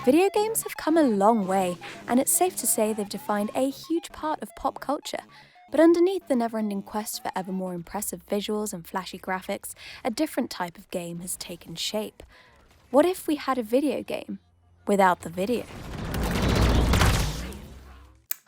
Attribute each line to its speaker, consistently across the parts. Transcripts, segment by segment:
Speaker 1: Video games have come a long way, and it's safe to say they've defined a huge part of pop culture. But underneath the never-ending quest for ever more impressive visuals and flashy graphics, a different type of game has taken shape. What if we had a video game without the video?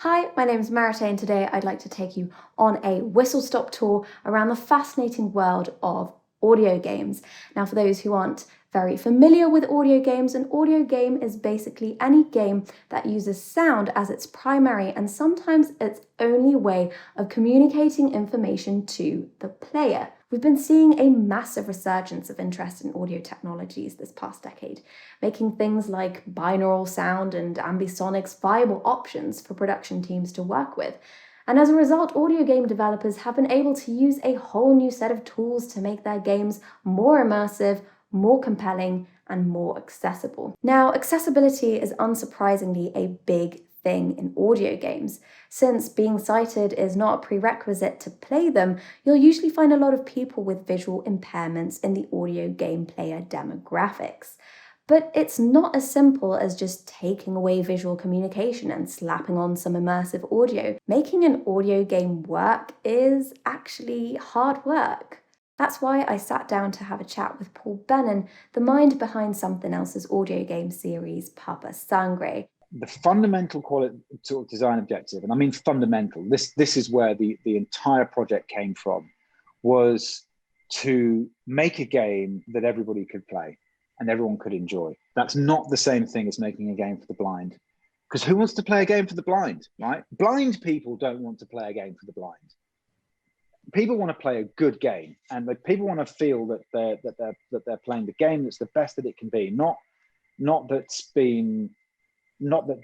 Speaker 1: Hi, my name is Marite, and today I'd like to take you on a whistle-stop tour around the fascinating world of audio games. Now, for those who aren't very familiar with audio games, an audio game is basically any game that uses sound as its primary and sometimes its only way of communicating information to the player. We've been seeing a massive resurgence of interest in audio technologies this past decade, making things like binaural sound and ambisonics viable options for production teams to work with. And as a result, audio game developers have been able to use a whole new set of tools to make their games more immersive, more compelling, and more accessible. Now, accessibility is unsurprisingly a big thing in audio games. Since being sighted is not a prerequisite to play them, you'll usually find a lot of people with visual impairments in the audio game player demographics. But it's not as simple as just taking away visual communication and slapping on some immersive audio. Making an audio game work is actually hard work. That's why I sat down to have a chat with Paul Bennon, the mind behind Something Else's audio game series, Papa Sangre.
Speaker 2: The fundamental quality sort of design objective, and I mean fundamental, this is where the entire project came from, was to make a game that everybody could play and everyone could enjoy. That's not the same thing as making a game for the blind. Because who wants to play a game for the blind, right? Blind people don't want to play a game for the blind. People want to play a good game, and people want to feel that they're playing the game that's the best that it can be, not that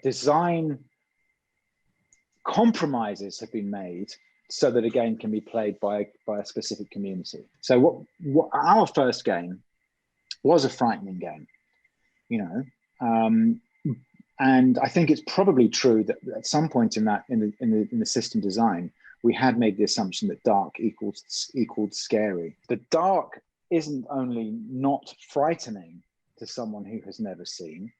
Speaker 2: design compromises have been made so that a game can be played by a specific community. So what our first game was a frightening game, and I think it's probably true that at some point in the system design, we had made the assumption that dark equaled scary. The dark isn't only not frightening to someone who has never seen.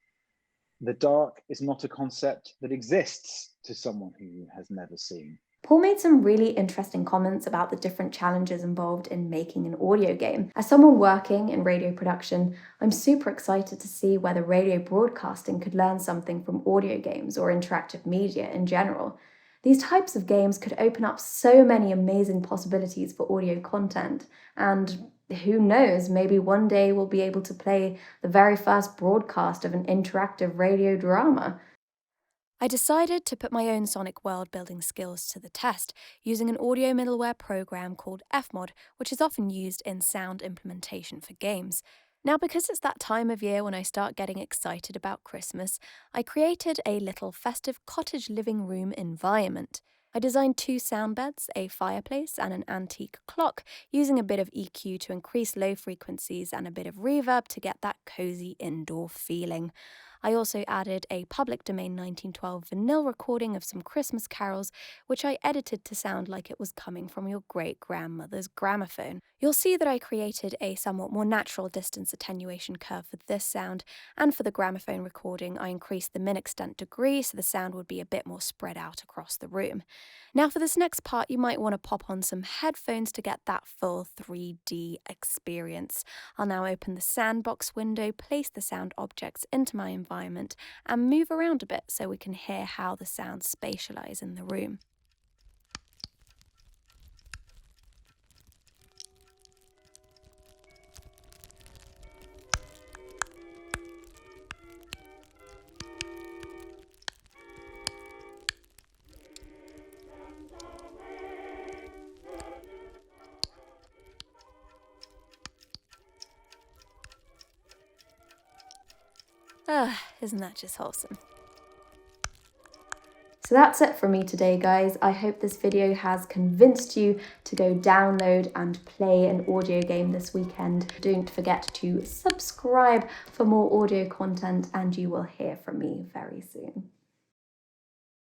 Speaker 2: The dark is not a concept that exists to someone who has never seen.
Speaker 1: Paul made some really interesting comments about the different challenges involved in making an audio game. As someone working in radio production, I'm super excited to see whether radio broadcasting could learn something from audio games or interactive media in general. These types of games could open up so many amazing possibilities for audio content, and who knows, maybe one day we'll be able to play the very first broadcast of an interactive radio drama. I decided to put my own sonic world-building skills to the test using an audio middleware program called Fmod, which is often used in sound implementation for games. Now, because it's that time of year when I start getting excited about Christmas, I created a little festive cottage living room environment. I designed 2 sound beds, a fireplace, and an antique clock, using a bit of EQ to increase low frequencies and a bit of reverb to get that cozy indoor feeling. I also added a public domain 1912 vinyl recording of some Christmas carols, which I edited to sound like it was coming from your great-grandmother's gramophone. You'll see that I created a somewhat more natural distance attenuation curve for this sound, and for the gramophone recording, I increased the min-extent degree so the sound would be a bit more spread out across the room. Now, for this next part, you might want to pop on some headphones to get that full 3D experience. I'll now open the sandbox window, place the sound objects into my environment, and move around a bit so we can hear how the sounds spatialize in the room. Isn't that just wholesome? So that's it from me today, guys. I hope this video has convinced you to go download and play an audio game this weekend. Don't forget to subscribe for more audio content, and you will hear from me very soon.